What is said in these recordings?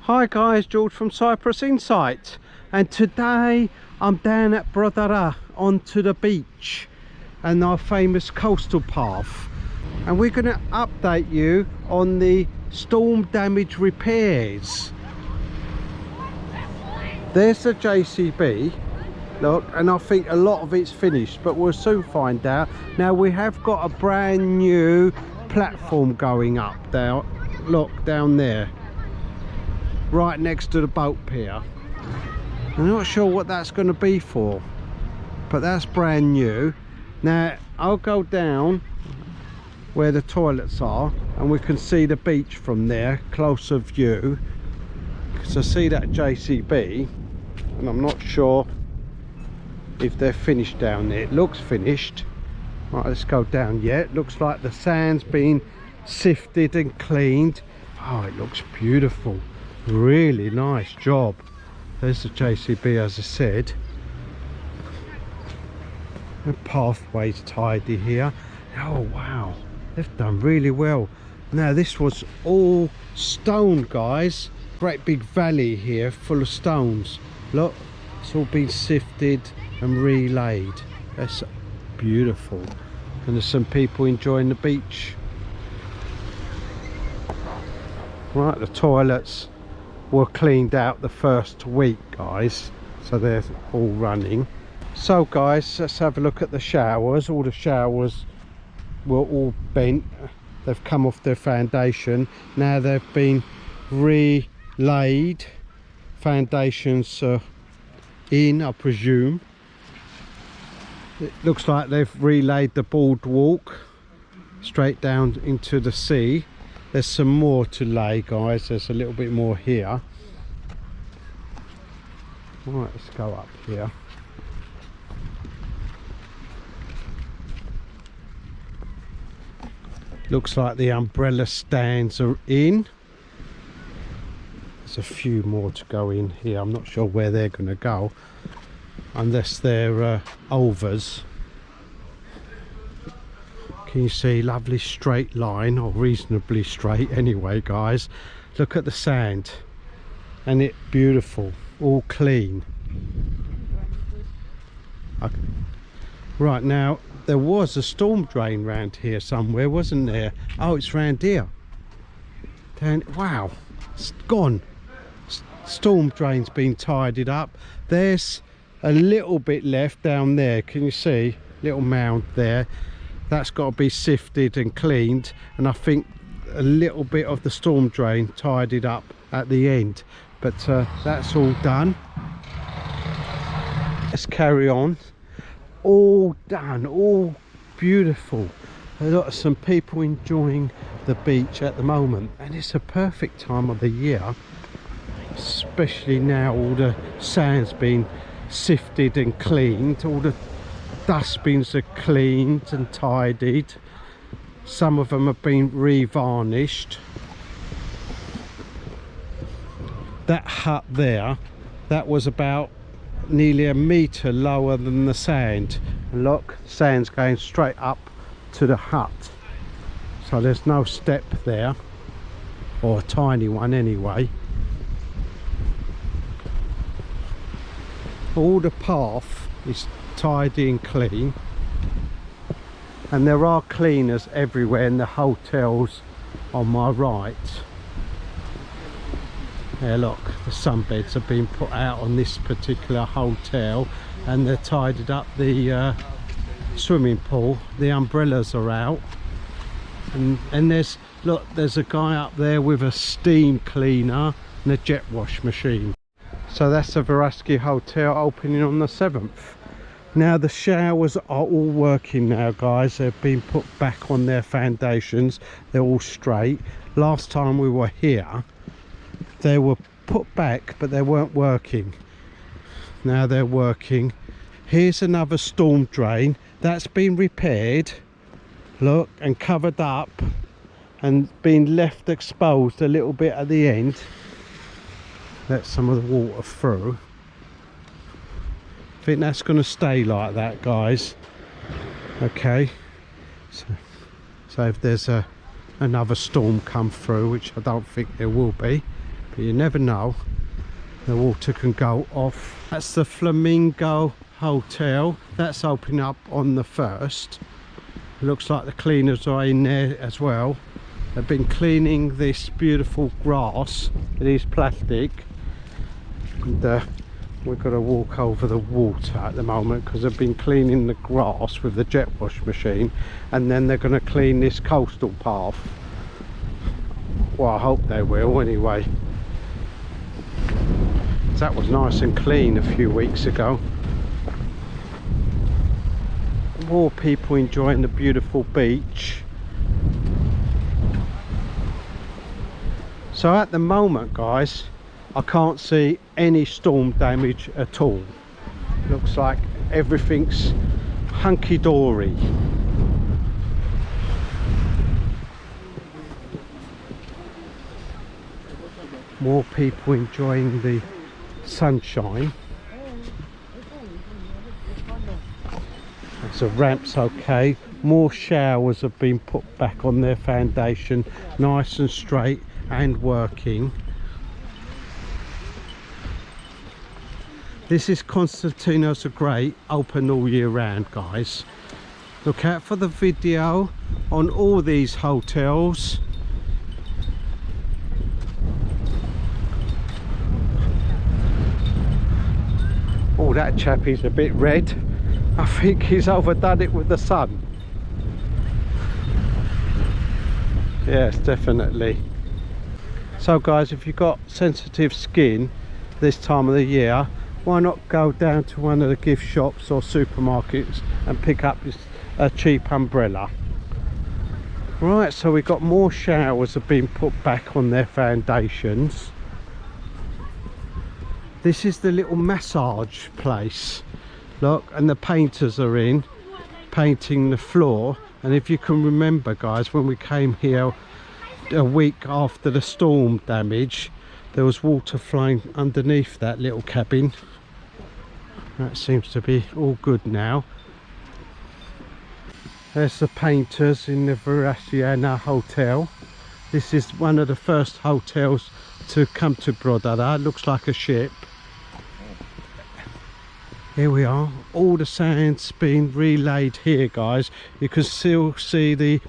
Hi guys, George from Cyprus Insight, and today I'm down at Protaras onto the beach and our famous coastal path, and we're going to update you on the storm damage repairs. There's the JCB, look, and I think a lot of it's finished, but we'll soon find out. Now we have got a brand new platform going up there, look down there, right next to the boat pier. I'm not sure what that's going to be for, but that's brand new. Now I'll go down where the toilets are and we can see the beach from there, closer view, because I see that JCB and I'm not sure if they're finished down there. It looks finished. Right, let's go down. Yeah, it looks like the sand's been sifted and cleaned. Oh, it looks beautiful. Really nice job. There's the JCB, as I said. The pathway's tidy here. Oh wow, they've done really well. Now this was all stone, guys. Great big valley here full of stones. Look, it's all been sifted and relaid. That's beautiful. And there's some people enjoying the beach. Right, the toilets were cleaned out the first week, guys, so they're all running. So guys, let's have a look at the showers. All the showers were all bent, they've come off their foundation. Now they've been relaid, foundations in, I presume. It looks like they've relayed the boardwalk straight down into the sea. There's some more to lay, guys. There's a little bit more here. Right, let's go up here. Looks like the umbrella stands are in. There's a few more to go in here. I'm not sure where they're going to go, unless they're overs. Can you see? Lovely straight line, or reasonably straight anyway, guys. Look at the sand, and it's beautiful, all clean. Okay. Right, now there was a storm drain round here somewhere, wasn't there? Oh, it's round here. Wow, it's gone. Storm drain's been tidied up. There's a little bit left down there. Can you see? Little mound there. That's got to be sifted and cleaned, and I think a little bit of the storm drain tidied up at the end, but that's all done. Let's carry on. All done, all beautiful. Some people enjoying the beach at the moment, and it's a perfect time of the year, especially now all the sand's been sifted and cleaned, all the dustbins are cleaned and tidied. Some of them have been re-varnished. That hut there, that was about nearly a metre lower than the sand. And look, sand's going straight up to the hut, so there's no step there, or a tiny one anyway. All the path is tidy and clean, and there are cleaners everywhere in the hotels on my right. Yeah, look, the sunbeds have been put out on this particular hotel, and they've tidied up the swimming pool. The umbrellas are out, and there's, look, there's a guy up there with a steam cleaner and a jet wash machine. So that's the Veraski Hotel, opening on the 7th. Now the showers are all working now, guys. They've been put back on their foundations. They're all straight. Last time we were here, they were put back, but they weren't working. Now they're working. Here's another storm drain that's been repaired, look, and covered up and been left exposed a little bit at the end. Let some of the water through. I think that's going to stay like that, guys. Okay, so if there's another storm come through, which I don't think there will be, but you never know, the water can go off. That's the Flamingo Hotel. That's opening up on the 1st. It looks like the cleaners are in there as well. They've been cleaning this beautiful grass. It is plastic, and we've got to walk over the water at the moment because they've been cleaning the grass with the jet wash machine, and then they're going to clean this coastal path. Well, I hope they will anyway. That was nice and clean a few weeks ago. More people enjoying the beautiful beach. So at the moment, guys, I can't see any storm damage at all. Looks like everything's hunky-dory. More people enjoying the sunshine. So ramp's okay. More showers have been put back on their foundation, nice and straight and working. This is Constantinos the Great, open all year round, guys. Look out for the video on all these hotels. Oh, that chappie's a bit red. I think he's overdone it with the sun. Yes, definitely. So guys, if you've got sensitive skin this time of the year, why not go down to one of the gift shops or supermarkets and pick up a cheap umbrella. Right, so we've got more showers have been put back on their foundations. This is the little massage place, look, and the painters are in painting the floor. And if you can remember, guys, when we came here a week after the storm damage, there was water flowing underneath that little cabin. That seems to be all good now. There's the painters in the Verasiana Hotel. This is one of the first hotels to come to Protaras. Looks like a ship. Here we are, all the sand's been relayed here, guys. You can still see the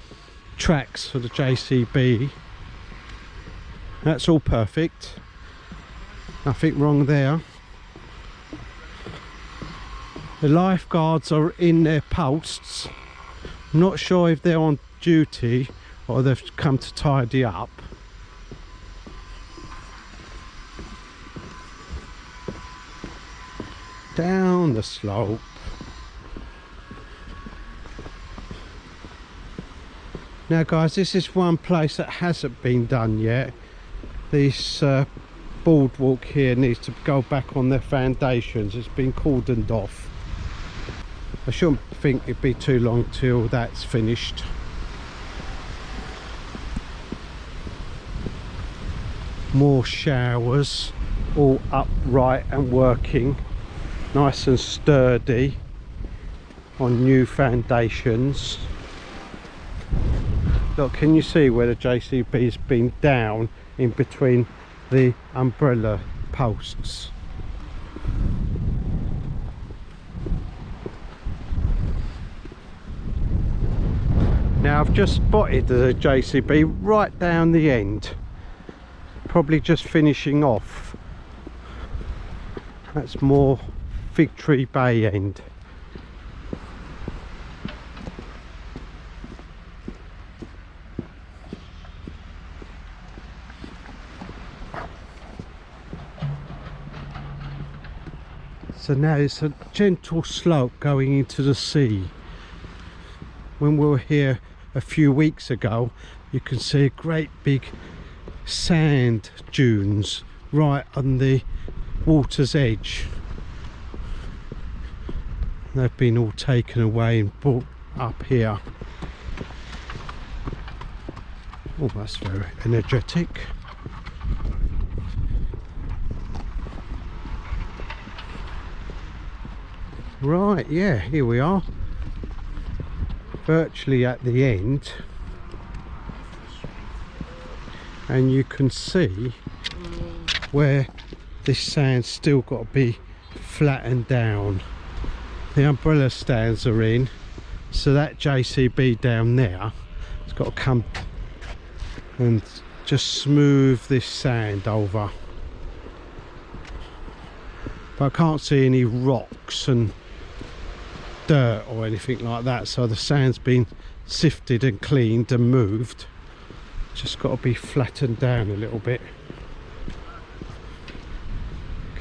tracks for the JCB. That's all perfect, nothing wrong there. The lifeguards are in their posts. I'm not sure if they're on duty or they've come to tidy up. Down the slope. Now guys, this is one place that hasn't been done yet. This boardwalk here needs to go back on their foundations. It's been cordoned off. I shouldn't think it'd be too long till that's finished. More showers, all upright and working. Nice and sturdy on new foundations. Look, can you see where the JCB's been down in between the umbrella posts? Now I've just spotted the JCB right down the end, probably just finishing off. That's more Fig Tree Bay end. So now it's a gentle slope going into the sea. When we were here a few weeks ago, you can see great big sand dunes right on the water's edge. They've been all taken away and brought up here. Oh, that's very energetic. Right, yeah, here we are, virtually at the end, and you can see where this sand's still got to be flattened down. The umbrella stands are in, so that JCB down there has got to come and just smooth this sand over. But I can't see any rocks and dirt or anything like that, so the sand's been sifted and cleaned and moved. Just got to be flattened down a little bit.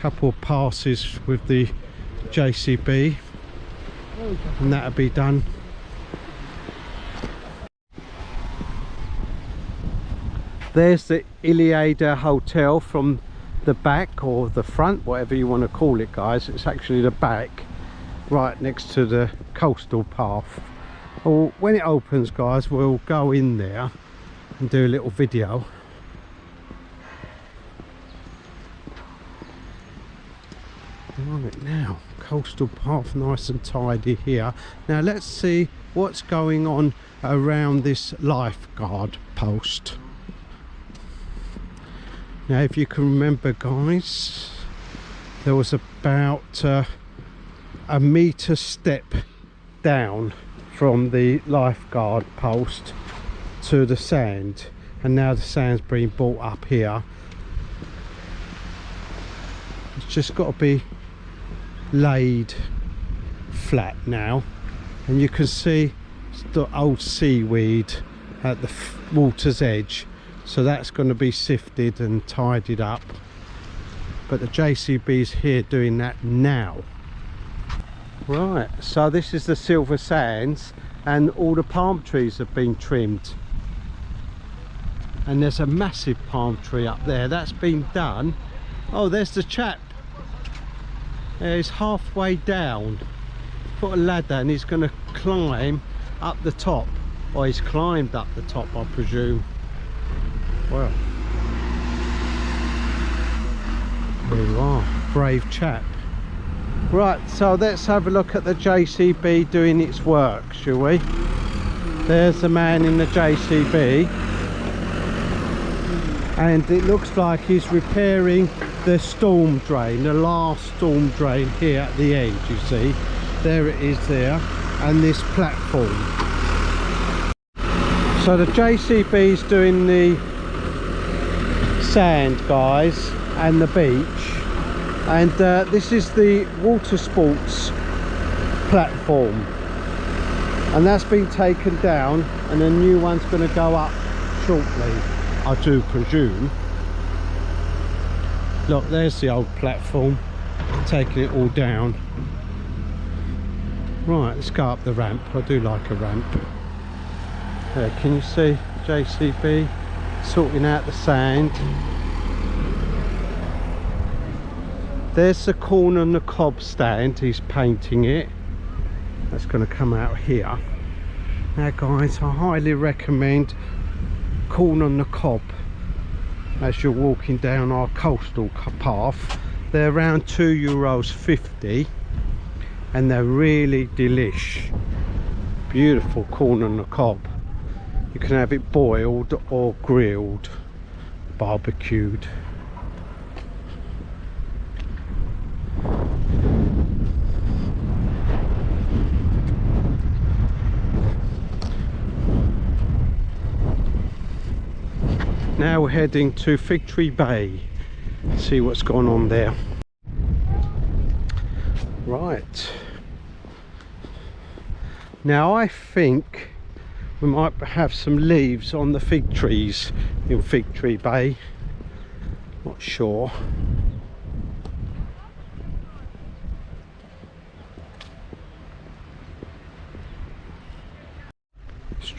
Couple of passes with the JCB and that'll be done. There's the Iliada Hotel from the back, or the front, whatever you want to call it, guys. It's actually the back, right next to the coastal path. Well, when it opens, guys, we'll go in there and do a little video. Right, now coastal path nice and tidy here. Now let's see what's going on around this lifeguard post. Now, if you can remember, guys, there was about a metre step down from the lifeguard post to the sand, and now the sand's being brought up here. It's just got to be laid flat now, and you can see the old seaweed at the water's edge, so that's going to be sifted and tidied up. But the JCB's here doing that now. Right, so this is the silver sands, and all the palm trees have been trimmed, and there's a massive palm tree up there that's been done. Oh, there's the chap. He's halfway down, put a ladder, and he's going to climb up the top, or he's climbed up the top, I presume. Well, there you are, brave chap. Right, so let's have a look at the JCB doing its work, shall we? There's the man in the JCB, and it looks like he's repairing the storm drain, the last storm drain here at the end. You see, there it is there, and this platform. So the JCB's doing the sand, guys, and the beach, and this is the water sports platform, and that's been taken down, and a new one's going to go up shortly, I do presume. Look, there's the old platform, taking it all down. Right, let's go up the ramp. I do like a ramp. There, can you see JCB sorting out the sand? There's the corn on the cob stand, he's painting it. That's going to come out here. Now, guys, I highly recommend corn on the cob as you're walking down our coastal path. They're around €2.50, and they're really delish. Beautiful corn on the cob. You can have it boiled or grilled, barbecued. Now we're heading to Fig Tree Bay, see what's going on there. Right, now I think we might have some leaves on the fig trees in Fig Tree Bay, not sure.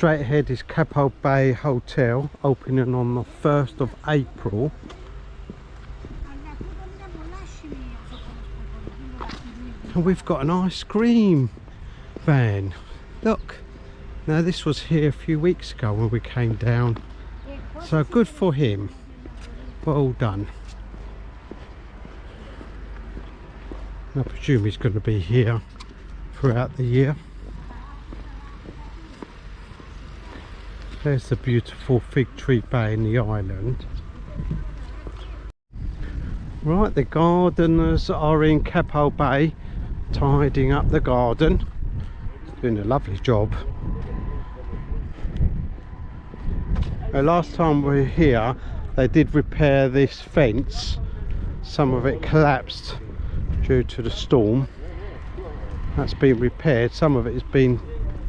straight ahead is Capo Bay Hotel, opening on the 1st of April. And we've got an ice cream van. Look, now this was here a few weeks ago when we came down, so good for him. Well done. And I presume he's going to be here throughout the year. There's the beautiful fig tree bay in the island. Right, the gardeners are in Capo Bay tidying up the garden. Doing a lovely job. Last time we were here they did repair this fence. Some of it collapsed due to the storm. That's been repaired. Some of it has been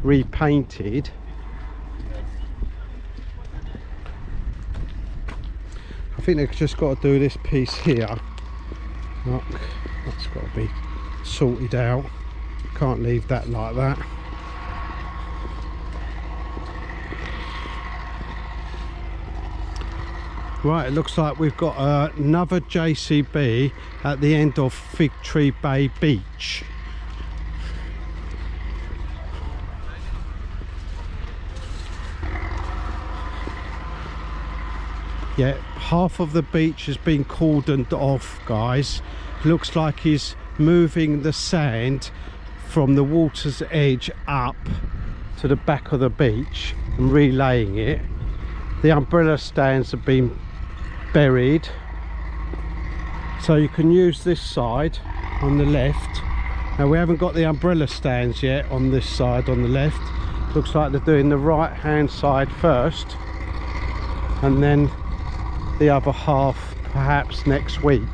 repainted. I think they've just got to do this piece here. Look, that's got to be sorted out. Can't leave that like that. Right, it looks like we've got another JCB at the end of Fig Tree Bay Beach. Yeah, half of the beach has been cordoned off, guys. Looks like he's moving the sand from the water's edge up to the back of the beach and relaying it. The umbrella stands have been buried, so you can use this side on the left. Now we haven't got the umbrella stands yet on this side on the left. Looks like they're doing the right hand side first and then the other half perhaps next week.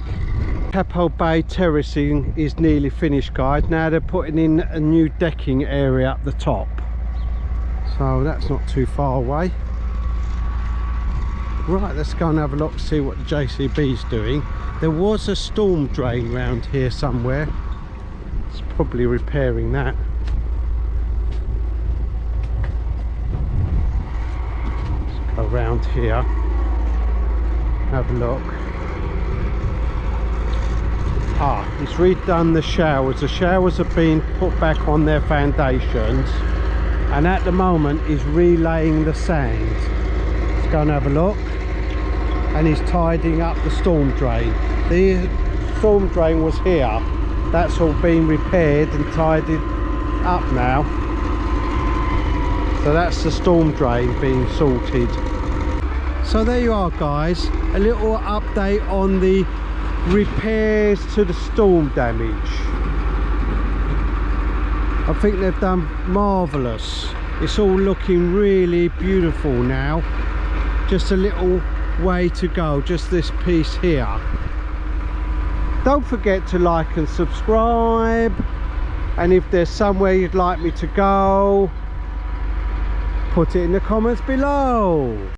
Capo Bay terracing is nearly finished, guys. Now they're putting in a new decking area up the top, so that's not too far away. Right, let's go and have a look, see what the JCB is doing. There was a storm drain round here somewhere. It's probably repairing that. Let's go round here, have a look. He's redone the showers. The showers have been put back on their foundations, and at the moment he's relaying the sand. Let's go and have a look. And he's tidying up the storm drain. The storm drain was here. That's all been repaired and tidied up now. So that's the storm drain being sorted. So there you are, guys, a little update on the repairs to the storm damage. I think they've done marvellous. It's all looking really beautiful now. Just a little way to go, just this piece here. Don't forget to like and subscribe, and if there's somewhere you'd like me to go, put it in the comments below.